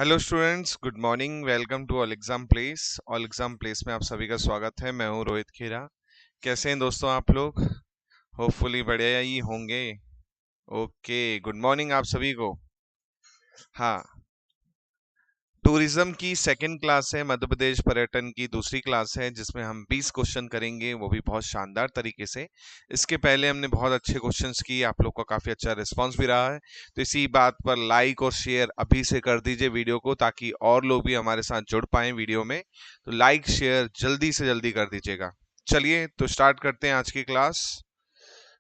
Hello students, good morning. Welcome to all exam place. All exam place में आप सभी का स्वागत है। मैं हूं रोहित खेरा। कैसे हैं दोस्तों आप लोग? होपफुली बढ़िया ही होंगे। ओके, गुड मॉर्निंग आप सभी को। हाँ, टूरिज्म की सेकंड क्लास है, मध्य प्रदेश पर्यटन की दूसरी क्लास है, जिसमें हम 20 क्वेश्चन करेंगे, वो भी बहुत शानदार तरीके से। इसके पहले हमने बहुत अच्छे क्वेश्चंस किए, आप लोग का काफी अच्छा रिस्पांस भी रहा है। तो इसी बात पर लाइक और शेयर अभी से कर दीजिए वीडियो को, ताकि और लोग भी हमारे साथ जुड़ पाए वीडियो में। तो लाइक शेयर जल्दी से जल्दी कर दीजिएगा। चलिए तो स्टार्ट करते हैं आज की क्लास।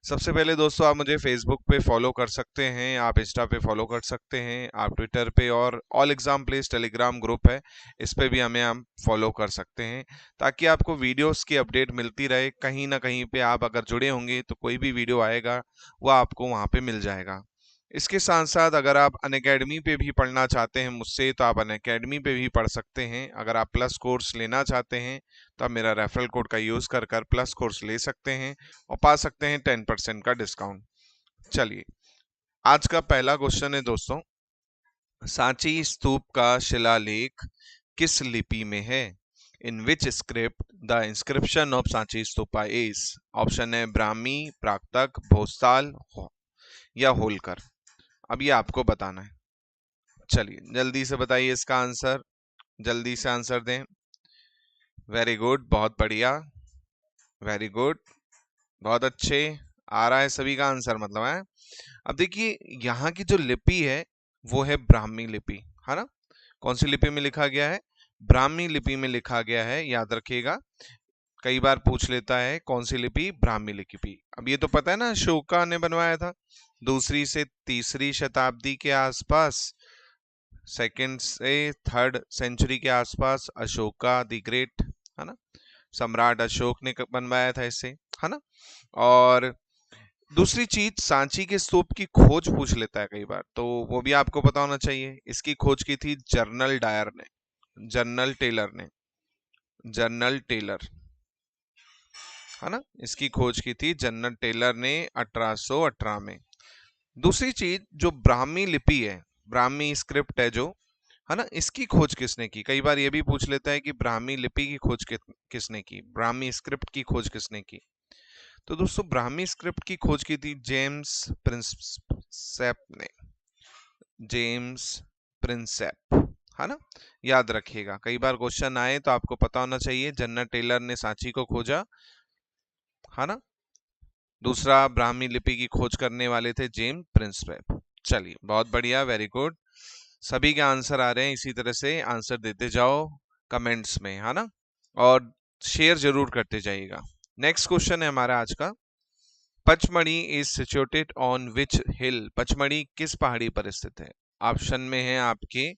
सबसे पहले दोस्तों, आप मुझे फेसबुक पे फॉलो कर सकते हैं, आप इंस्टा पे फॉलो कर सकते हैं, आप ट्विटर पे, और all exam place Telegram group है, इस पे भी हमें आप फॉलो कर सकते हैं, ताकि आपको वीडियोस की अपडेट मिलती रहे। कहीं ना कहीं पे आप अगर जुड़े होंगे तो कोई भी वीडियो आएगा वो आपको वहाँ पे मिल जाएगा। इसके साथ साथ अगर आप अनअकैडमी पे भी पढ़ना चाहते हैं मुझसे, तो आप अनअकैडमी पे भी पढ़ सकते हैं। अगर आप प्लस कोर्स लेना चाहते हैं तो आप मेरा रेफरल कोड का यूज़ कर कर प्लस कोर्स ले सकते हैं और पा सकते हैं 10% का डिस्काउंट। चलिए, आज का पहला क्वेश्चन है दोस्तों, सांची स्तूप का शिलालेख किस लिपि में है? In which script the inscription of Sanchi stupa is? Option है ब्राह्मी, प्राकृतक, भोस्ताल या होलकर। अब ये आपको बताना है। चलिए जल्दी से बताइए इसका आंसर, जल्दी से आंसर दें। वेरी गुड, बहुत बढ़िया, वेरी गुड, बहुत अच्छे। आ रहा है सभी का आंसर, मतलब है। अब देखिए, यहाँ की जो लिपि है वो है ब्राह्मी लिपि, है ना। कौन सी लिपि में लिखा गया है? ब्राह्मी लिपि में लिखा गया है, याद रखिएगा। कई बार पूछ लेता है कौन सी लिपि, ब्राह्मी लिपि। अब ये तो पता है ना, अशोका ने बनवाया था दूसरी से तीसरी शताब्दी के आसपास, सेकंड से थर्ड सेंचुरी के आसपास, अशोका द ग्रेट, है ना। सम्राट अशोक ने बनवाया था इसे, है ना। और दूसरी चीज, सांची के स्तूप की खोज पूछ लेता है कई बार, तो वो भी आपको पता होना चाहिए। इसकी खोज की थी जनरल डायर ने, जनरल टेलर ने, जनरल टेलर, है ना। इसकी खोज की थी जनरल टेलर ने 1818 में। दूसरी चीज, जो ब्राह्मी लिपि है, ब्राह्मी स्क्रिप्ट है जो, है ना, इसकी खोज किसने की? कई बार ये भी पूछ लेता है कि ब्राह्मी लिपि की खोज किसने की, ब्राह्मी स्क्रिप्ट की खोज किसने की। तो दोस्तों, ब्राह्मी स्क्रिप्ट की खोज की थी जेम्स प्रिंसेप ने, जेम्स प्रिंसेप, है ना। याद रखिएगा, कई बार क्वेश्चन आए तो आपको पता होना चाहिए। जनरल टेलर ने सांची को खोजा, है ना। दूसरा, ब्राह्मी लिपि की खोज करने वाले थे जेम्स प्रिंसेप। चलिए, बहुत बढ़िया, वेरी गुड। सभी के आंसर आ रहे हैं, इसी तरह से आंसर देते जाओ कमेंट्स में, है ना। और शेयर जरूर करते जाइएगा। नेक्स्ट क्वेश्चन है हमारा आज का, Pachmarhi is situated on which hill? Pachmarhi किस पहाड़ी पर स्थित है? ऑप्शन में है आपके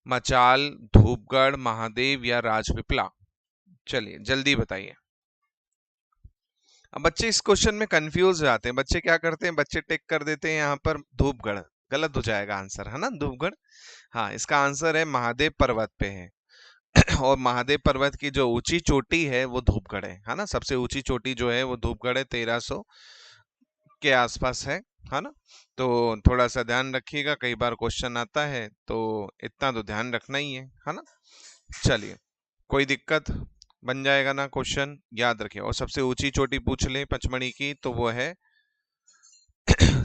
मचाल, धूपगढ़, महादेव या राजपीपला। चलिए जल्दी बताइए। अब बच्चे इस क्वेश्चन में कंफ्यूज हो जाते हैं। बच्चे क्या करते हैं, बच्चे टिक कर देते हैं यहाँ पर धूपगढ़। गलत हो जाएगा आंसर, है ना, धूपगढ़। हाँ, इसका आंसर है महादेव पर्वत पे है। और महादेव पर्वत की जो ऊंची चोटी है वो धूपगढ़ है ना। सबसे ऊंची चोटी जो है वो धूपगढ़ है, 1300 के आसपास है ना। तो थोड़ा सा ध्यान रखिएगा, कई बार क्वेश्चन आता है तो इतना तो ध्यान रखना ही है ना। चलिए, कोई दिक्कत, बन जाएगा ना क्वेश्चन, याद रखिए। और सबसे ऊंची चोटी पूछ ले पचमढ़ी की तो वो है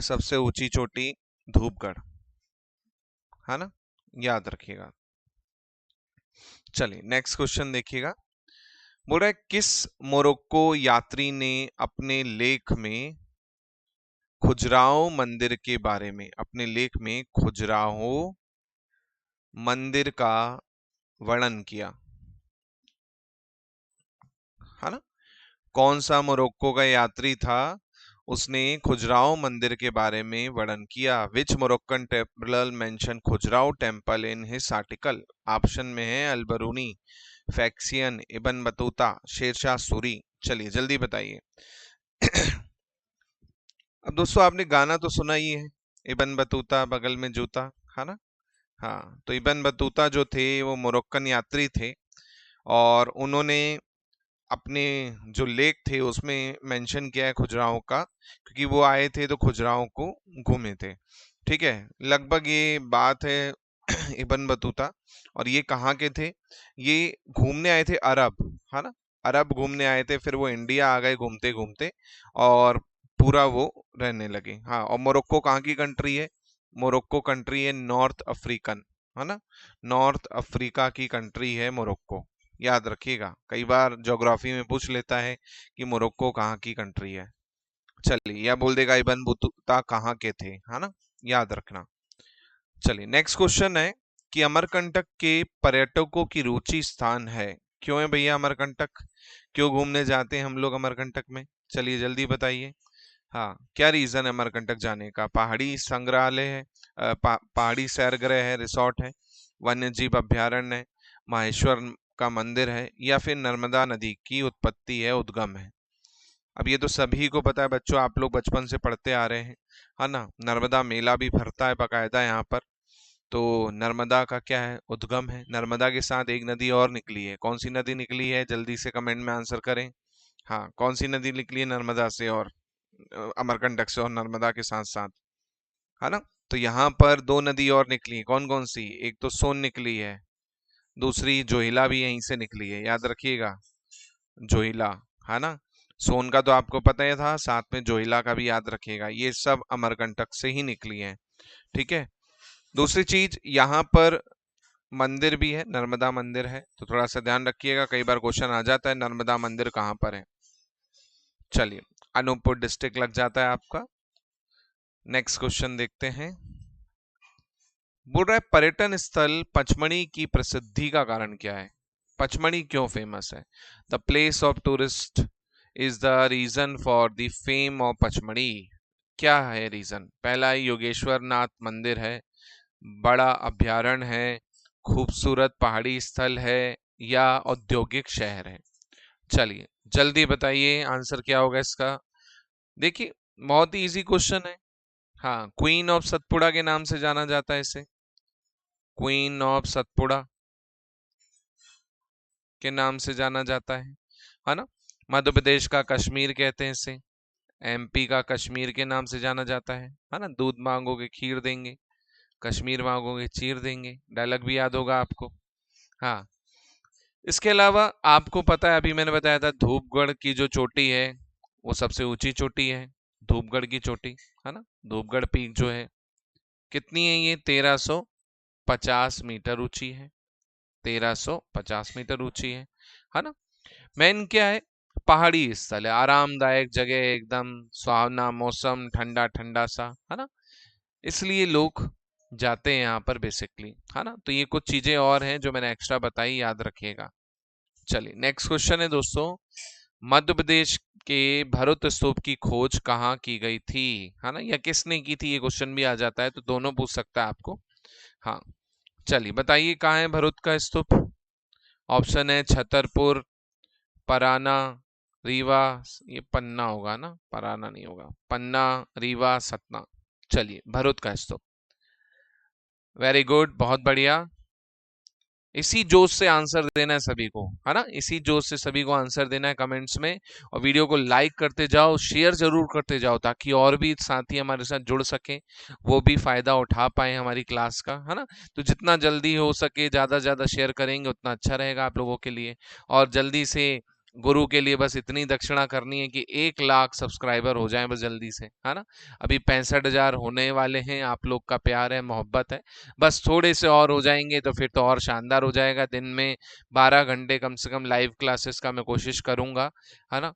सबसे ऊंची चोटी धूपगढ़, है ना, याद रखिएगा। चलिए नेक्स्ट क्वेश्चन देखिएगा। बोल रहा है, किस मोरक्को यात्री ने अपने लेख में खुजराहो मंदिर के बारे में, अपने लेख में खुजराहो मंदिर का वर्णन किया, है ना। कौन सा मोरक्को का यात्री था, उसने खुजराहो मंदिर के बारे में वर्णन किया? Which Moroccan temple mention Khajuraho temple in his article? Option में है Alberuni, Faxian, Ibn Battuta, Sher Shah. Suri जल्दी बताइए। अब दोस्तों, आपने गाना तो सुना ही है, इबन बतूता बगल में जूता, है ना। हाँ, तो इबन बतूता जो थे वो मोरक्कन यात्री थे, और उन्होंने अपने जो लेख थे उसमें मेंशन किया है खुजराहो का, क्योंकि वो आए थे तो खुजराहो को घूमे थे। ठीक है, लगभग ये बात है इब्न बतूता। और ये कहाँ के थे? ये घूमने आए थे अरब, है ना, अरब घूमने आए थे, फिर वो इंडिया आ गए घूमते घूमते और पूरा वो रहने लगे। हाँ, और मोरक्को कहाँ की कंट्री है? मोरक्को कंट्री है नॉर्थ अफ्रीकन, है ना, नॉर्थ अफ्रीका की कंट्री है मोरक्को। याद रखिएगा, कई बार ज्योग्राफी में पूछ लेता है कि मोरक्को कहाँ की कंट्री है। चलिए, या बोल देगा इब्न बतूता कहाँ के थे, है ना, याद रखना। चलिए नेक्स्ट क्वेश्चन है कि अमरकंटक के पर्यटकों की रुचि स्थान है। क्यों है भैया अमरकंटक? क्यों घूमने जाते हैं हम लोग अमरकंटक में? चलिए जल्दी बताइए। हाँ, क्या रीजन है अमरकंटक जाने का? पहाड़ी संग्रहालय है, पहाड़ी सैरगृह है, रिसोर्ट है, वन्य जीव अभ्यारण्य है, माहेश्वर का मंदिर है, या फिर नर्मदा नदी की उत्पत्ति है, उद्गम है? अब ये तो सभी को पता है बच्चों, आप लोग बचपन से पढ़ते आ रहे हैं, है ना। नर्मदा मेला भी भरता है बकायदा यहाँ पर। तो नर्मदा का क्या है? उद्गम है। नर्मदा के साथ एक नदी और निकली है, कौन सी नदी निकली है? जल्दी से कमेंट में आंसर करें। हाँ, कौन सी नदी निकली है नर्मदा से और अमरकंटक से और नर्मदा के साथ साथ, है ना। तो यहाँ पर दो नदी और निकली है, कौन कौन सी? एक तो सोन निकली है, दूसरी जोहिला भी यहीं से निकली है, याद रखिएगा, जोहिला, है ना। सोन का तो आपको पता ही था, साथ में जोहिला का भी याद रखिएगा, ये सब अमरकंटक से ही निकली है। ठीक है। दूसरी चीज, यहाँ पर मंदिर भी है, नर्मदा मंदिर है, तो थोड़ा सा ध्यान रखिएगा, कई बार क्वेश्चन आ जाता है नर्मदा मंदिर कहाँ पर है। चलिए, अनूपपुर डिस्ट्रिक्ट लग जाता है आपका। नेक्स्ट क्वेश्चन देखते हैं। बोल रहा है पर्यटन स्थल पचमणी की प्रसिद्धि का कारण क्या है? पचमणी क्यों फेमस है? The place of tourist is the reason for the fame of Pachmarhi. क्या है रीजन? पहला योगेश्वर नाथ मंदिर है, बड़ा अभ्यारण्य है, खूबसूरत पहाड़ी स्थल है, या औद्योगिक शहर है? चलिए जल्दी बताइए आंसर क्या होगा इसका। देखिए, बहुत ही इजी क्वेश्चन है। हाँ, क्वीन ऑफ सतपुड़ा के नाम से जाना जाता है इसे, क्वीन ऑफ सतपुड़ा के नाम से जाना जाता है ना। मध्य प्रदेश का कश्मीर कहते हैं इसे, एमपी का कश्मीर के नाम से जाना जाता है ना। दूध मांगोगे खीर देंगे, कश्मीर मांगोगे चीर देंगे, डायलॉग भी याद होगा आपको। हाँ, इसके अलावा आपको पता है, अभी मैंने बताया था धूपगढ़ की जो चोटी है वो सबसे ऊंची चोटी है, धूपगढ़ की चोटी, है ना। धूपगढ़ पीक जो है कितनी है? ये 1350 मीटर ऊंची है, 1350 मीटर ऊंची है ना। मेन क्या है? पहाड़ी स्थल है, आरामदायक जगह, एकदम सुहावना मौसम, ठंडा ठंडा सा, है ना, इसलिए लोग जाते हैं यहाँ पर बेसिकली, है ना। तो ये कुछ चीजें और हैं जो मैंने एक्स्ट्रा बताई, याद रखिएगा। चलिए नेक्स्ट क्वेश्चन है दोस्तों, मध्य प्रदेश के भरूच स्तूप की खोज कहाँ की गई थी, है ना, या किसने की थी? ये क्वेश्चन भी आ जाता है, तो दोनों पूछ सकता है आपको। हाँ, चलिए बताइए कहाँ है भरूच का स्तूप। ऑप्शन है छतरपुर, पराना, रीवा, ये पन्ना होगा ना, पराना नहीं होगा, पन्ना, रीवा, सतना। चलिए भरूच का स्तूप, वेरी गुड, बहुत बढ़िया। इसी जोश से आंसर देना है सभी को, है ना, इसी जोश से सभी को आंसर देना है कमेंट्स में। और वीडियो को लाइक करते जाओ, शेयर जरूर करते जाओ, ताकि और भी साथी हमारे साथ जुड़ सके, वो भी फायदा उठा पाए हमारी क्लास का, है ना। तो जितना जल्दी हो सके ज्यादा से ज्यादा शेयर करेंगे उतना अच्छा रहेगा आप लोगों के लिए। और जल्दी से गुरु के लिए बस इतनी दक्षिणा करनी है कि 1 लाख सब्सक्राइबर हो जाए बस जल्दी से, है ना। अभी 65,000 होने वाले हैं, आप लोग का प्यार है, मोहब्बत है, बस थोड़े से और हो जाएंगे तो फिर तो और शानदार हो जाएगा। दिन में 12 घंटे कम से कम लाइव क्लासेस का मैं कोशिश करूंगा, है ना।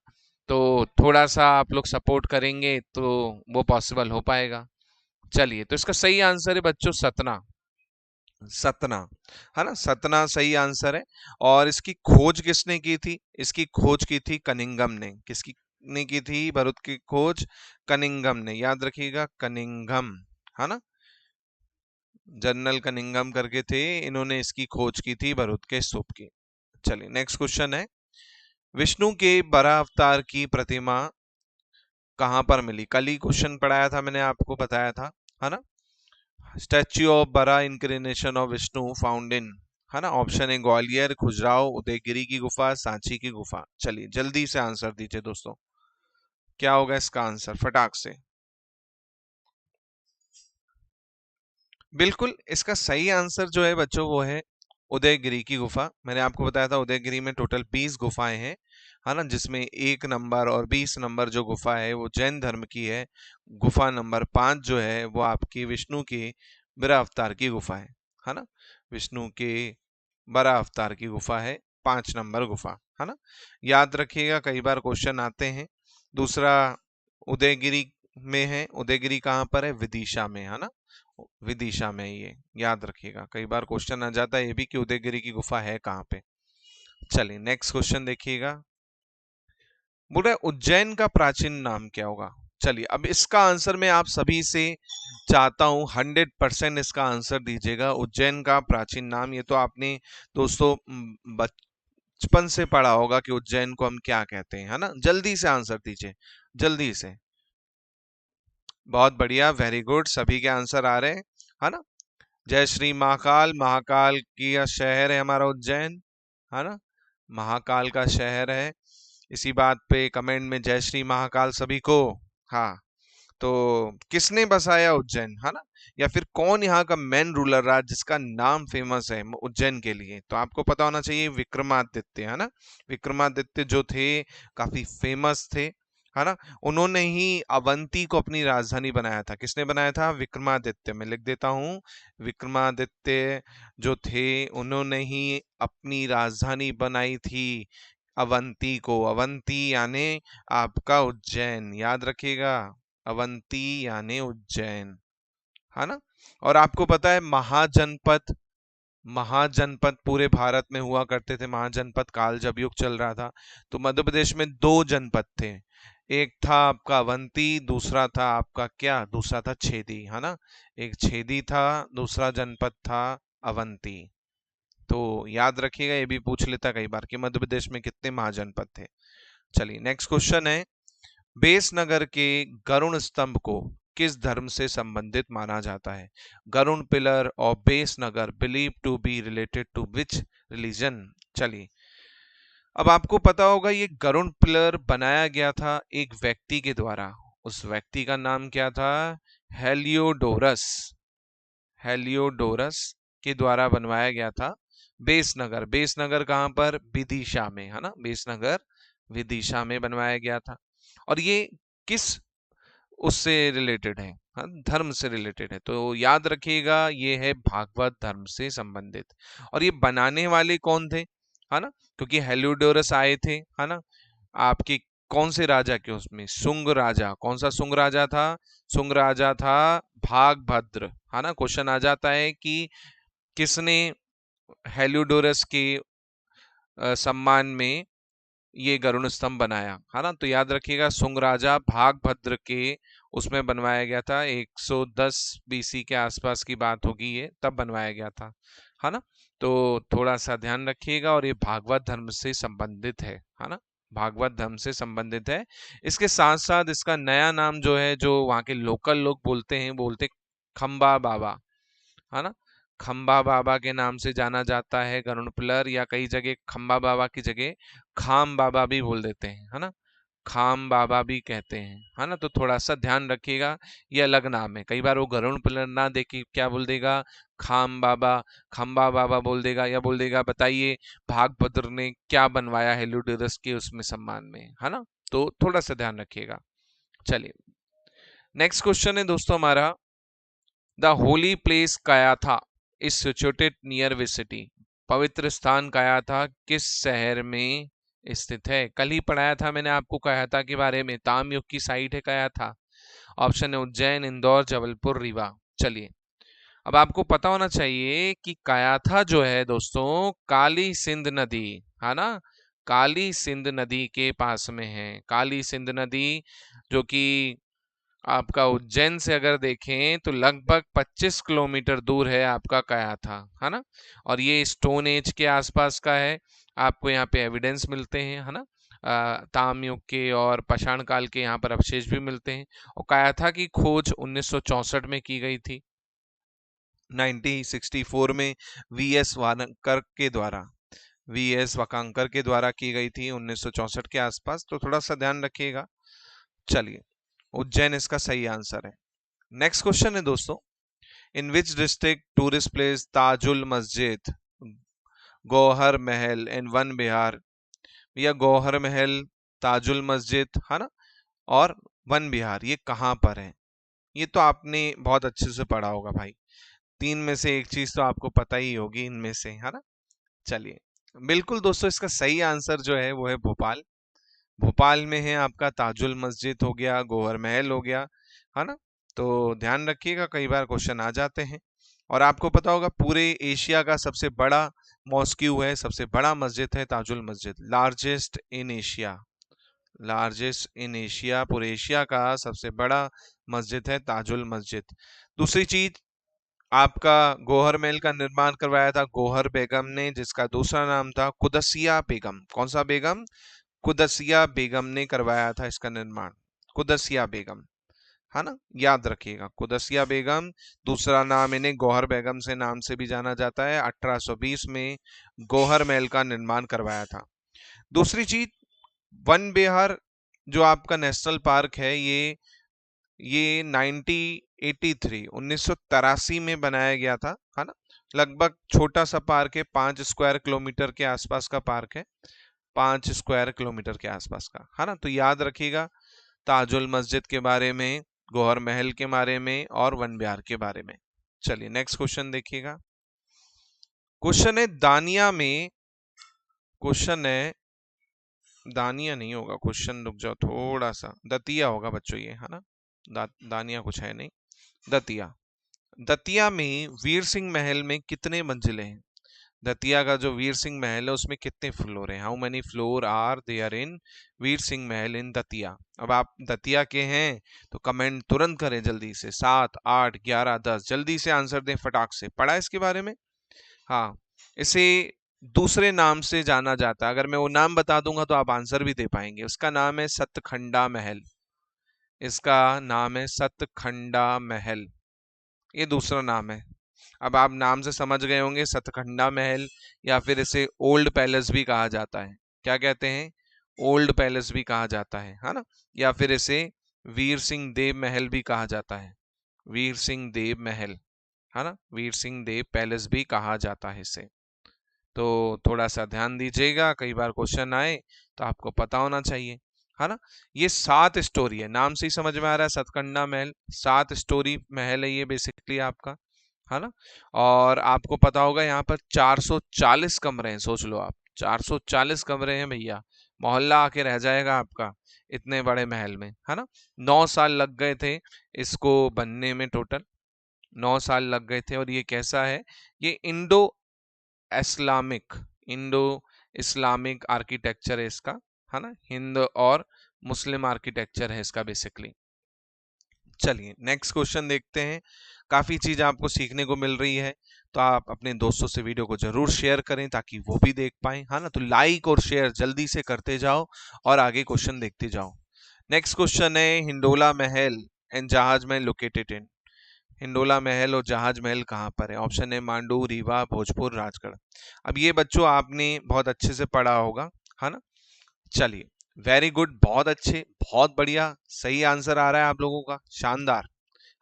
तो थोड़ा सा आप लोग सपोर्ट करेंगे तो वो पॉसिबल हो पाएगा। चलिए, तो इसका सही आंसर है बच्चों सतना, सतना, है ना, सतना सही आंसर है। और इसकी खोज किसने की थी? इसकी खोज की थी कनिंगम ने। किसकी ने की थी भरूच की खोज? कनिंगम ने, याद रखिएगा, कनिंगम, है ना, जनरल कनिंगम करके थे, इन्होंने इसकी खोज की थी भरूच के स्तूप की। चलिए नेक्स्ट क्वेश्चन है, विष्णु के बराह अवतार की प्रतिमा कहाँ पर मिली? कल ही क्वेश्चन पढ़ाया था मैंने, आपको बताया था, है ना। स्टैच्यू ऑफ बरा इंक्रिनेशन ऑफ विष्णु फाउंड इन, है ना। ऑप्शन है ग्वालियर, खजुराहो, उदयगिरी की गुफा, सांची की गुफा। चलिए जल्दी से आंसर दीजिए दोस्तों, क्या होगा इसका आंसर फटाक से। बिल्कुल, इसका सही आंसर जो है बच्चों वो है उदयगिरी की गुफा। मैंने आपको बताया था उदयगिरी में टोटल 20 गुफाएं हैं, है ना, जिसमें 1 नंबर और 20 नंबर जो गुफा है वो जैन धर्म की है। गुफा नंबर 5 जो है वो आपकी विष्णु के बरा अवतार की गुफा है ना, विष्णु के बरा अवतार की गुफा है 5 नंबर गुफा, है ना। याद रखिएगा, कई बार क्वेश्चन आते हैं। दूसरा उदयगिरी में है, उदयगिरी कहाँ पर है, विदिशा में, है ना, विदिशा में। ये याद रखिएगा, कई बार क्वेश्चन आ जाता है ये भी कि उदयगिरी की गुफा है कहाँ पे। चलिए नेक्स्ट क्वेश्चन देखिएगा। बोल रहा है उज्जैन का प्राचीन नाम क्या होगा। चलिए अब इसका आंसर मैं आप सभी से चाहता हूं 100% इसका आंसर दीजिएगा। उज्जैन का प्राचीन नाम, ये तो आपने दोस्तों बचपन से पढ़ा होगा कि उज्जैन को हम क्या कहते हैं, है ना। जल्दी से आंसर दीजिए, जल्दी से। बहुत बढ़िया, वेरी गुड, सभी के आंसर आ रहे हैं, है ना। जय श्री महाकाल, महाकाल की शहर है हमारा उज्जैन, है ना, महाकाल का शहर है। इसी बात पे कमेंट में जय श्री महाकाल सभी को। हाँ, तो किसने बसाया उज्जैन, है ना, या फिर कौन यहाँ का मेन रूलर रहा जिसका नाम फेमस है उज्जैन के लिए, तो आपको पता होना चाहिए विक्रमादित्य, है ना। विक्रमादित्य जो थे काफी फेमस थे, है ना। उन्होंने ही अवंती को अपनी राजधानी बनाया था। किसने बनाया था, विक्रमादित्य। मैं लिख देता हूँ, विक्रमादित्य जो थे उन्होंने ही अपनी राजधानी बनाई थी अवंती को। अवंती यानी आपका उज्जैन, याद रखिएगा, अवंती यानी उज्जैन, है ना। और आपको पता है महाजनपद, महाजनपद पूरे भारत में हुआ करते थे। महाजनपद काल जब युग चल रहा था तो मध्य प्रदेश में 2 जनपद थे। एक था आपका अवंती, दूसरा था आपका क्या, दूसरा था छेदी, है ना। एक छेदी था, दूसरा जनपद था अवंती। तो याद रखिएगा, ये भी पूछ लेता कई बार कि मध्य प्रदेश में कितने महाजनपद थे। चलिए नेक्स्ट क्वेश्चन है, बेसनगर के गरुण स्तंभ को किस धर्म से संबंधित माना जाता है। गरुण पिलर और Besnagar believe to be related to which religion. चलिए अब आपको पता होगा ये गरुण पिलर बनाया गया था एक व्यक्ति के द्वारा। उस व्यक्ति का नाम क्या था, हेलियोडोरस। हेलियोडोरस के द्वारा बनवाया गया था। बेसनगर, बेसनगर कहाँ पर, विदिशा में, है ना, बेसनगर विदिशा में बनवाया गया था। और ये किस उससे रिलेटेड है, हाँ, धर्म से रिलेटेड है, तो याद रखिएगा ये है भागवत धर्म से संबंधित। और ये बनाने वाले कौन थे, है ना, क्योंकि हेलियोडोरस आए थे, है ना, आपके कौन से राजा के, उसमें शुंग राजा। कौन सा शुंग राजा था, शुंग राजा था भागभद्र, है ना। क्वेश्चन आ जाता है कि किसने हेलियोडोरस के सम्मान में ये गरुण स्तंभ बनाया, है ना। तो याद रखिएगा शुंग राजा भागभद्र के उसमें बनवाया गया था। 110 बीसी के आसपास की बात होगी, ये तब बनवाया गया था, है ना। तो थोड़ा सा ध्यान रखिएगा, और ये भागवत धर्म से संबंधित है ना, भागवत धर्म से संबंधित है। इसके साथ साथ इसका नया नाम जो है, जो वहाँ के लोकल लोग बोलते हैं, बोलते खम्बा बाबा, है ना। खंबा बाबा के नाम से जाना जाता है गरुड़ पिलर, या कई जगह खंबा बाबा की जगह खाम बाबा भी बोल देते हैं, है ना, खाम बाबा भी कहते हैं, है ना। तो थोड़ा सा ध्यान रखिएगा, ये अलग नाम है। कई बार वो गरुड़ पिलर ना देखी क्या बोल देगा, खाम बाबा, खंबा बाबा बोल देगा, या बोल देगा बताइए भागभद्र ने क्या बनवाया हेलियोडोरस के उसमें सम्मान में, है ना। तो थोड़ा सा ध्यान रखिएगा। चलिए नेक्स्ट क्वेश्चन है दोस्तों हमारा, the holy place Kayatha is situated near which city. पवित्र स्थान कायाथा किस शहर में स्थित है। कल ही पढ़ाया था मैंने आपको कायाथा के बारे में, तामयुग की साइट है कायाथा। ऑप्शन है उज्जैन, इंदौर, जबलपुर, रीवा। चलिए अब आपको पता होना चाहिए कि कायाथा जो है दोस्तों काली सिंध नदी, है ना, काली सिंध नदी के पास में है। काली सिंध नदी जो कि आपका उज्जैन से अगर देखें तो लगभग 25 किलोमीटर दूर है आपका कायाथा, है ना। और ये स्टोन एज के आसपास का है। आपको यहाँ पे एविडेंस मिलते हैं, है ना, ताम्रयुग के और पाषाण काल के यहाँ पर अवशेष भी मिलते हैं। और कायाथा की खोज 1964 में की गई थी। 1964 में वीएस वानकर के द्वारा, वीएस वाकांकर के द्वारा की गई थी 1964 के आसपास। तो थोड़ा सा ध्यान रखिएगा। चलिए उज्जैन इसका सही आंसर है। नेक्स्ट क्वेश्चन है दोस्तों, in which district tourist place Tajul Masjid, Gauhar Mahal and one विहार? भैया गौहर महल, ताजुल मस्जिद, है ना, और वन विहार, ये कहाँ पर है? ये तो आपने बहुत अच्छे से पढ़ा होगा भाई। तीन में से एक चीज तो आपको पता ही होगी इनमें से, है ना। चलिए, बिल्कुल दोस्तों, इसका सही आंसर जो है वो है भोपाल। भोपाल में है आपका ताजुल मस्जिद हो गया, गौहर महल हो गया, है ना। तो ध्यान रखिएगा, कई बार क्वेश्चन आ जाते हैं। और आपको पता होगा पूरे एशिया का सबसे बड़ा मॉस्क्यू है, सबसे बड़ा मस्जिद है Tajul Masjid, largest in Asia. Largest in Asia, पूरे एशिया का सबसे बड़ा मस्जिद है ताजुल मस्जिद। दूसरी चीज, आपका गौहर महल का निर्माण करवाया था गौहर बेगम ने, जिसका दूसरा नाम था कुदसिया बेगम। कौन सा बेगम? कुदसिया बेगम ने करवाया था इसका निर्माण, कुदसिया बेगम, है ना, याद रखिएगा, कुदसिया बेगम। दूसरा नाम इन्हें गौहर बेगम से नाम से भी जाना जाता है। 1820 में गौहर महल का निर्माण करवाया था। दूसरी चीज, वन विहार जो आपका नेशनल पार्क है, ये 1983 में बनाया गया था, है ना। लगभग छोटा सा पार्क है, 5 स्क्वायर किलोमीटर के आसपास का पार्क है, 5 स्क्वायर किलोमीटर के आसपास का, है ना। तो याद रखिएगा ताजुल मस्जिद के बारे में, गौहर महल के बारे में और वन विहार के बारे में। चलिए नेक्स्ट क्वेश्चन देखिएगा। क्वेश्चन है दानिया में, क्वेश्चन है दानिया नहीं होगा क्वेश्चन, रुक जाओ थोड़ा सा, दतिया होगा बच्चों ये, है ना। दानिया कुछ है नहीं, दतिया। दतिया में वीर सिंह महल में कितने मंजिलें हैं? दतिया का जो वीर सिंह महल है उसमें कितने फ्लोर हैं? How many floor are there in Veer Singh Mahal in Datia? अब आप दतिया के हैं तो कमेंट तुरंत करें जल्दी से, 7, 8, 11, 10, जल्दी से आंसर दें फटाक से। पढ़ा इसके बारे में? हाँ, इसे दूसरे नाम से जाना जाता है, अगर मैं वो नाम बता दूंगा तो आप आंसर भी दे पाएंगे। उसका नाम है सतखंडा महल, इसका नाम है सतखंडा महल, ये दूसरा नाम है। अब आप नाम से समझ गए होंगे, सतखंडा महल, या फिर इसे ओल्ड पैलेस भी कहा जाता है। क्या कहते हैं? ओल्ड पैलेस भी कहा जाता है ना। या फिर इसे वीर सिंह देव महल भी कहा जाता है, वीर सिंह देव महल, है ना, वीर सिंह देव पैलेस भी कहा जाता है इसे। तो थोड़ा सा ध्यान दीजिएगा, कई बार क्वेश्चन आए तो आपको पता होना चाहिए, है ना। ये 7 स्टोरी है, नाम से ही समझ में आ रहा है, सतकंडा महल 7 स्टोरी महल है ये बेसिकली आपका, है ना। और आपको पता होगा यहाँ पर 440 कमरे हैं, सोच लो आप, 440 कमरे हैं भैया, मोहल्ला आके रह जाएगा आपका इतने बड़े महल में, है ना। 9 साल लग गए थे इसको बनने में, टोटल 9 साल लग गए थे। और ये कैसा है? ये इंडो इस्लामिक आर्किटेक्चर है इसका, है ना, हिंद और मुस्लिम आर्किटेक्चर है इसका बेसिकली। चलिए नेक्स्ट क्वेश्चन देखते हैं। काफी चीज आपको सीखने को मिल रही है, तो आप अपने दोस्तों से वीडियो को जरूर शेयर करें ताकि वो भी देख पाए, है ना। तो लाइक और शेयर जल्दी से करते जाओ और आगे क्वेश्चन देखते जाओ। नेक्स्ट क्वेश्चन है हिंडोला महल एंड जहाज महल लोकेटेड इन, हिंडोला महल और जहाज महल कहाँ पर है? ऑप्शन है मांडू, रीवा, भोजपुर, राजगढ़। अब ये बच्चों आपने बहुत अच्छे से पढ़ा होगा, है ना। चलिए, वेरी गुड, बहुत अच्छे, बहुत बढ़िया, सही आंसर आ रहा है आप लोगों का, शानदार।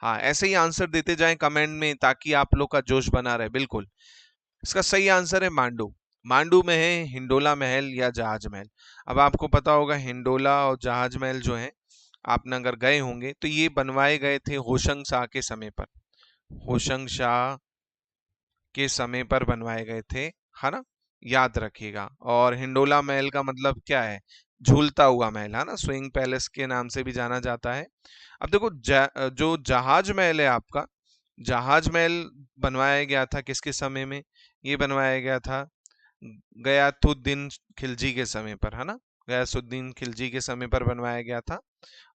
हाँ, ऐसे ही आंसर देते जाएं कमेंट में ताकि आप लोग का जोश बना रहे। बिल्कुल, इसका सही आंसर है मांडू। मांडू में है हिंडोला महल या जहाज महल। अब आपको पता होगा हिंडोला और जहाज महल जो है, आपने अगर गए होंगे तो ये बनवाए गए थे होशंग शाह के समय पर, होशंग शाह के समय पर बनवाए गए थे, है ना, याद रखिएगा। और हिंडोला महल का मतलब क्या है? झूलता हुआ महल, है ना, स्विंग पैलेस के नाम से भी जाना जाता है। अब देखो जो जहाज महल है आपका, जहाज महल बनवाया गया था किसके समय में? ये बनवाया गया था गयासुद्दीन खिलजी के समय पर, है ना, गयासुद्दीन खिलजी के समय पर बनवाया गया था।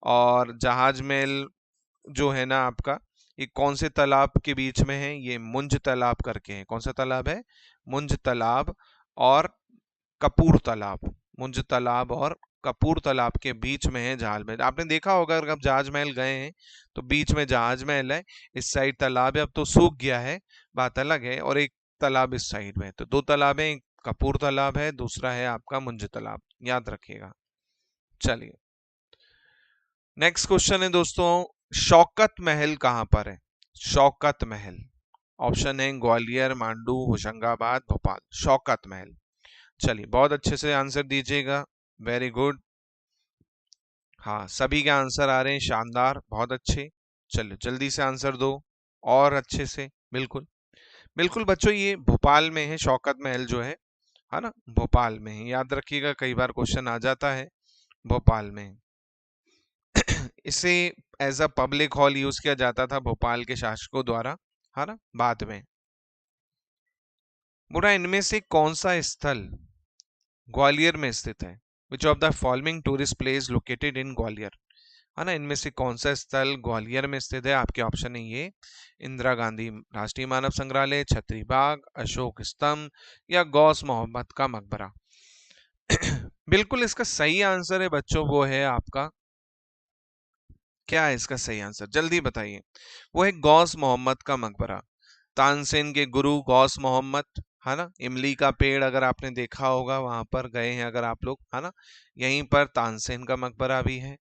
और जहाज महल जो है ना आपका, ये कौन से तालाब के बीच में है? ये मुंज तालाब करके है। कौन सा तालाब है? मुंज तालाब और कपूर तालाब, मुंज तालाब और कपूर तालाब के बीच में है जहाज महल। आपने देखा होगा अगर आप जहाज महल गए हैं तो बीच में जहाज महल है, इस साइड तालाब है, अब तो सूख गया है, बात अलग है, और एक तालाब इस साइड में है। तो 2 तालाब है, एक कपूर तालाब है, दूसरा है आपका मुंज तालाब, याद रखिएगा। चलिए नेक्स्ट क्वेश्चन है दोस्तों, शौकत महल कहाँ पर है? शौकत महल। ऑप्शन है ग्वालियर, मांडू, होशंगाबाद, भोपाल। शौकत महल। चलिए बहुत अच्छे से आंसर दीजिएगा, वेरी गुड। हाँ, सभी के आंसर आ रहे हैं, शानदार, बहुत अच्छे। चलो जल्दी से आंसर दो और अच्छे से। बिल्कुल बिल्कुल बच्चों, ये भोपाल में है, शौकत महल जो है ना, भोपाल में है। याद रखिएगा, कई बार क्वेश्चन आ जाता है, भोपाल में। इसे as a public hall use किया जाता था भोपाल के शासकों द्वारा, है ना, बाद में। बुरा, इनमें से कौन सा स्थल ग्वालियर में स्थित है? विच of the following tourist place located in Gwalior? है ना, इनमें से कौन सा स्थल ग्वालियर में स्थित है? आपके ऑप्शन है ये: इंदिरा गांधी राष्ट्रीय मानव संग्रहालय, छतरी बाग, अशोक स्तंभ, या गौस मोहम्मद का मकबरा। बिल्कुल इसका सही आंसर है बच्चों, वो है आपका, क्या है इसका सही आंसर, जल्दी बताइए। वो है गौस मोहम्मद का मकबरा। तानसेन के गुरु गौस मोहम्मद, है ना, इमली का पेड़ अगर आपने देखा होगा, वहां पर गए हैं अगर आप लोग, है ना, यहीं पर तानसेन का मकबरा भी है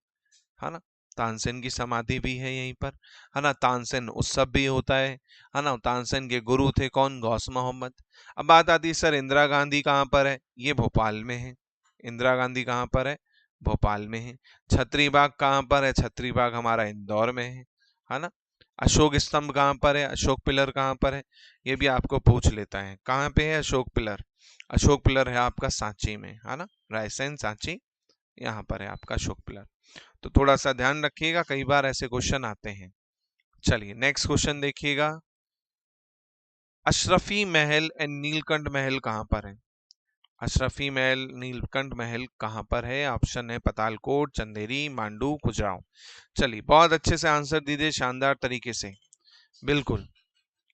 ना, तानसेन की समाधि भी है यहीं पर, है ना, तानसेन उत्सव भी होता है ना। तानसेन के गुरु थे कौन? गौस मोहम्मद। अब बात आती है सर इंदिरा गांधी कहाँ पर है? ये भोपाल में है। इंदिरा गांधी कहाँ पर है? भोपाल में है। छतरी बाग कहाँ पर है? छतरी बाग हमारा इंदौर में है ना। अशोक स्तंभ कहाँ पर है? अशोक पिलर कहाँ पर है? ये भी आपको पूछ लेता है, कहाँ पे है अशोक पिलर? अशोक पिलर है आपका सांची में, है ना, रायसेन सांची, यहाँ पर है आपका अशोक पिलर। तो थोड़ा सा ध्यान रखिएगा, कई बार ऐसे क्वेश्चन आते हैं। चलिए नेक्स्ट क्वेश्चन देखिएगा। अशरफी महल एंड नीलकंठ महल कहाँ पर है? अशरफी महल, नीलकंठ महल कहाँ पर है? ऑप्शन है पतालकोट, चंदेरी, मांडू, खुजराहो। चलिए बहुत अच्छे से आंसर दीजिए, शानदार तरीके से। बिल्कुल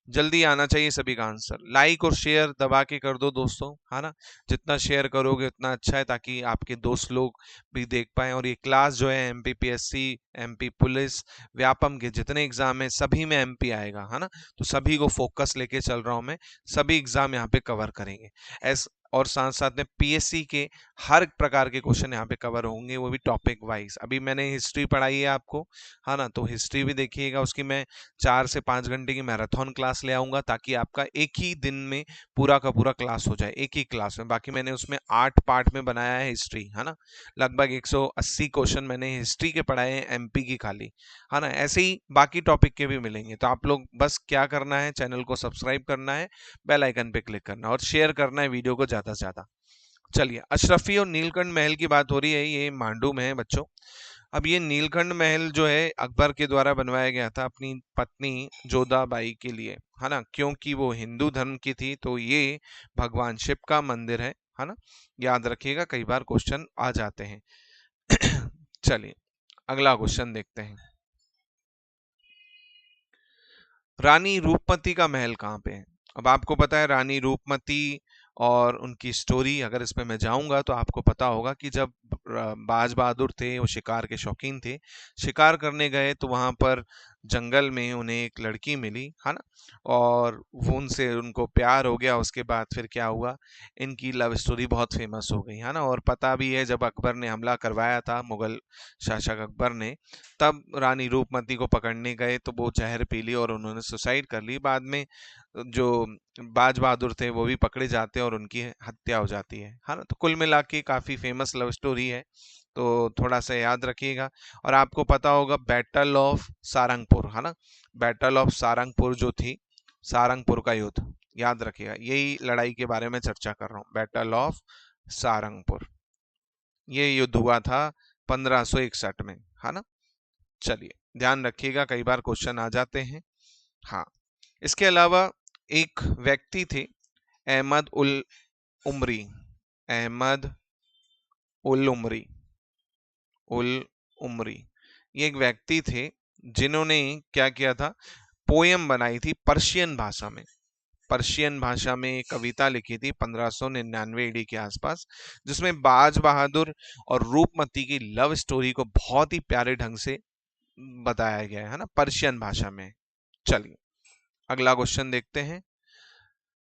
जल्दी आना चाहिए सभी का आंसर। लाइक और शेयर दबा के कर दो दोस्तों, है ना, जितना शेयर करोगे उतना अच्छा है, ताकि आपके दोस्त लोग भी देख पाए। और ये क्लास जो है एमपीपीएससी, एमपी पुलिस, व्यापम के जितने एग्जाम है सभी में एमपी आएगा, है ना, तो सभी को फोकस लेके चल रहा हूं मैं, सभी एग्जाम यहाँ पे कवर करेंगे। एस और साथ साथ में पीएससी के हर प्रकार के क्वेश्चन यहाँ पे कवर होंगे, वो भी टॉपिक वाइज। अभी मैंने हिस्ट्री पढ़ाई है आपको, है ना, तो हिस्ट्री भी देखिएगा, उसकी मैं 4 से 5 घंटे की मैराथन क्लास ले आऊंगा, ताकि आपका एक ही दिन में पूरा का पूरा क्लास हो जाए, एक ही क्लास में। बाकी मैंने उसमें 8 पार्ट में बनाया है हिस्ट्री, है ना, लगभग 180 क्वेश्चन मैंने हिस्ट्री के पढ़ाए हैं, एमपी की खाली, है ना। ऐसे ही बाकी टॉपिक के भी मिलेंगे। तो आप लोग बस क्या करना है, चैनल को सब्सक्राइब करना है, बेल आइकन पे क्लिक करना है और शेयर करना है वीडियो को ज्यादा से ज्यादा। चलिए, अशरफी और नीलकंठ महल की बात हो रही है, ये मांडू में है बच्चों। अब ये नीलकंठ महल जो है अकबर के द्वारा बनवाया गया था अपनी पत्नी जोधाबाई के लिए, है ना, क्योंकि वो हिंदू धर्म की थी। तो ये भगवान शिव का मंदिर है ना, याद रखिएगा, कई बार क्वेश्चन आ जाते हैं। चलिए अगला क्वेश्चन देखते हैं। रानी रूपमती का महल कहाँ पे है? अब आपको पता है रानी रूपमती और उनकी स्टोरी, अगर इसमें मैं जाऊंगा तो आपको पता होगा कि जब बाज बहादुर थे, वो शिकार के शौकीन थे, शिकार करने गए तो वहां पर जंगल में उन्हें एक लड़की मिली, है ना, और वो उनसे उनको प्यार हो गया। उसके बाद फिर क्या हुआ, इनकी लव स्टोरी बहुत फेमस हो गई, है ना। और पता भी है जब अकबर ने हमला करवाया था, मुगल शासक अकबर ने, तब रानी रूपमती को पकड़ने गए तो वो जहर पी ली और उन्होंने सुसाइड कर ली। बाद में जो बाज बहादुर थे वो भी पकड़े जाते हैं और उनकी हत्या हो जाती है ना। तो कुल मिला के काफी फेमस लव स्टोरी है, तो थोड़ा सा याद रखिएगा। और आपको पता होगा बैटल ऑफ सारंगपुर, है ना, बैटल ऑफ सारंगपुर जो थी, सारंगपुर का युद्ध, याद रखिएगा, यही लड़ाई के बारे में चर्चा कर रहा हूँ, बैटल ऑफ सारंगपुर। ये युद्ध हुआ था 1561 में, है ना। चलिए ध्यान रखिएगा, कई बार क्वेश्चन आ जाते हैं। हाँ, इसके अलावा एक व्यक्ति थे, अहमद उल उमरी, अहमद उल उमरी, उल उमरी, ये एक व्यक्ति थे जिन्होंने क्या किया था, पोयम बनाई थी पर्शियन भाषा में, पर्शियन भाषा में कविता लिखी थी 1599 ईडी के आसपास, जिसमें बाज बहादुर और रूपमती की लव स्टोरी को बहुत ही प्यारे ढंग से बताया गया है ना, पर्शियन भाषा में। चलिए अगला क्वेश्चन देखते हैं।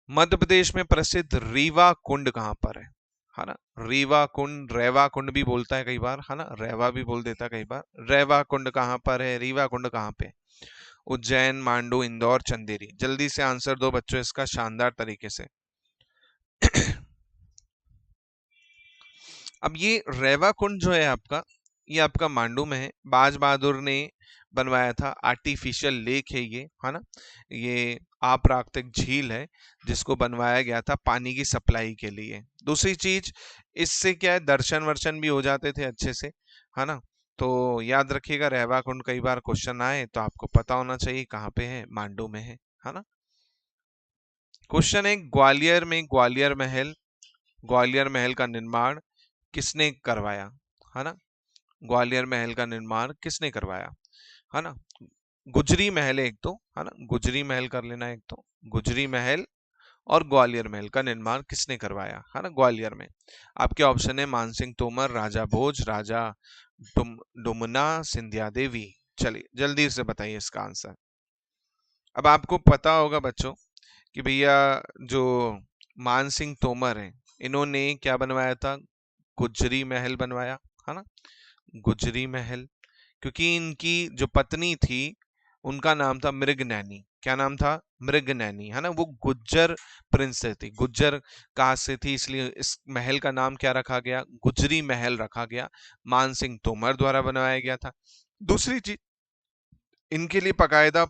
मध्य प्रदेश में प्रसिद्ध रीवा कुंड कहाँ पर है ना, रीवा कुंड, रेवा कुंड भी बोलता है कई बार, है ना, रेवा भी बोल देता है कई बार। रेवा कुंड कहाँ पर है, रीवा कुंड कहाँ पे? उज्जैन, मांडू, इंदौर, चंदेरी। जल्दी से आंसर दो बच्चों इसका शानदार तरीके से। अब ये रेवा कुंड जो है आपका, ये आपका मांडू में है। बाज बहादुर ने बनवाया था, आर्टिफिशियल लेक है ये, है ना। ये अप्राकृतिक झील है जिसको बनवाया गया था पानी की सप्लाई के लिए। दूसरी चीज, इससे क्या है, दर्शन वर्शन भी हो जाते थे अच्छे से, है ना। तो याद रखिएगा, रेवा कुंड कई बार क्वेश्चन आए तो आपको पता होना चाहिए कहाँ पे है, मांडू में है ना। क्वेश्चन है, ग्वालियर महल का निर्माण किसने करवाया, है ना। ग्वालियर महल का निर्माण किसने करवाया, है ना। गुजरी महल है एक तो, है ना, गुजरी महल कर लेना एक तो, गुजरी महल और ग्वालियर महल का निर्माण किसने करवाया, है ना, ग्वालियर में। आपके ऑप्शन है मानसिंह तोमर, राजा भोज, राजा डुमना, सिंधिया देवी। चलिए जल्दी से बताइए इसका आंसर। अब आपको पता होगा बच्चों कि भैया जो मानसिंह तोमर हैं, इन्होंने क्या बनवाया था, गुजरी महल बनवाया, है ना, गुजरी महल। क्योंकि इनकी जो पत्नी थी उनका नाम था मृगनैनी। क्या नाम था, मृगनैनी, है ना। वो गुज्जर प्रिंसेस थी, गुज्जर कास्ट से थी, इसलिए इस महल का नाम क्या रखा गया, गुजरी महल रखा गया। मानसिंह तोमर द्वारा बनवाया गया था। दूसरी चीज, इनके लिए बकायदा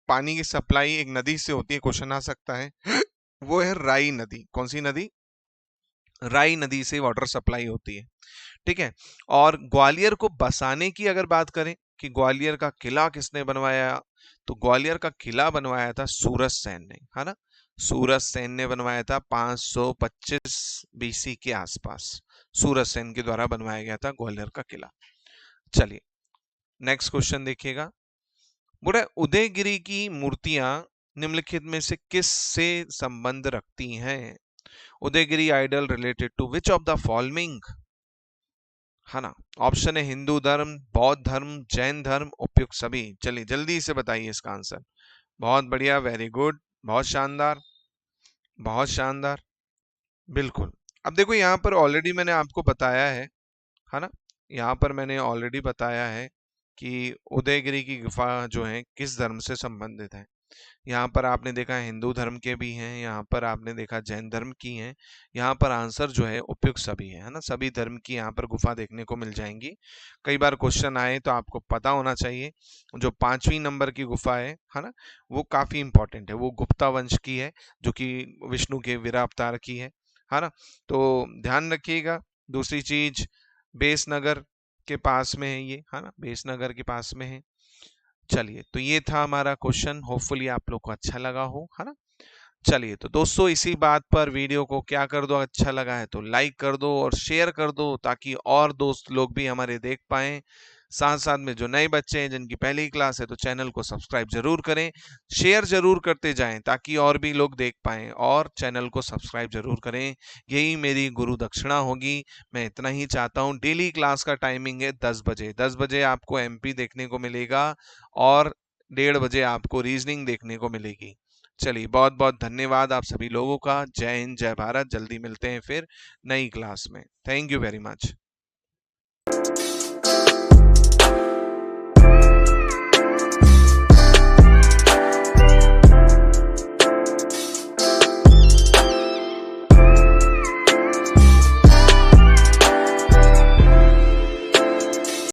पानी की सप्लाई एक नदी से होती है, क्वेश्चन आ सकता है। वो है राई नदी। कौन सी नदी, राई नदी से वाटर सप्लाई होती है, ठीक है। और ग्वालियर को बसाने की अगर बात करें कि ग्वालियर का किला किसने बनवाया, तो ग्वालियर का किला बनवाया था सूरज सेन ने, है ना। सूरज सेन ने बनवाया था 525 बीसी के आसपास, सूरज सेन के द्वारा बनवाया गया था ग्वालियर का किला। चलिए नेक्स्ट क्वेश्चन देखिएगा। बोला उदयगिरी की मूर्तियां निम्नलिखित में से किस से संबंध रखती हैं। Udayagiri idol related to which of the following, है ना। ऑप्शन है हिंदू धर्म, बौद्ध धर्म, जैन धर्म, उपयुक्त सभी। चलिए जल्दी से बताइए इसका आंसर। बहुत बढ़िया, वेरी गुड, बहुत शानदार, बहुत शानदार, बिल्कुल। अब देखो यहाँ पर ऑलरेडी मैंने आपको बताया है ना। यहाँ पर मैंने ऑलरेडी बताया है कि उदयगिरी की गुफा जो है किस धर्म से संबंधित है। यहाँ पर आपने देखा हिंदू धर्म के भी हैं, यहाँ पर आपने देखा जैन धर्म की हैं। यहाँ पर आंसर जो है उपयुक्त सभी है ना। सभी धर्म की यहाँ पर गुफा देखने को मिल जाएंगी। कई बार क्वेश्चन आए तो आपको पता होना चाहिए। जो 5वीं नंबर की गुफा है ना, वो काफी इंपॉर्टेंट है। वो गुप्ता वंश की है, जो कि विष्णु के वीरा अवतार की है ना। तो ध्यान रखिएगा। दूसरी चीज, बेसनगर के पास में है ये, है ना, बेसनगर के पास में है। चलिए तो ये था हमारा क्वेश्चन, होपफुली आप लोग को अच्छा लगा हो, है ना। चलिए तो दोस्तों इसी बात पर वीडियो को क्या कर दो, अच्छा लगा है तो लाइक कर दो और शेयर कर दो, ताकि और दोस्त लोग भी हमारे देख पाएं। साथ साथ में जो नए बच्चे हैं जिनकी पहली क्लास है, तो चैनल को सब्सक्राइब जरूर करें, शेयर जरूर करते जाएं ताकि और भी लोग देख पाएं, और चैनल को सब्सक्राइब जरूर करें। यही मेरी गुरु दक्षिणा होगी। मैं इतना ही चाहता हूं। डेली क्लास का टाइमिंग है 10 बजे। 10 बजे आपको एमपी देखने को मिलेगा और 1:30 बजे आपको रीजनिंग देखने को मिलेगी। चलिए बहुत बहुत धन्यवाद आप सभी लोगों का। जय हिंद, जय भारत। जल्दी मिलते हैं फिर नई क्लास में। Thank you very much.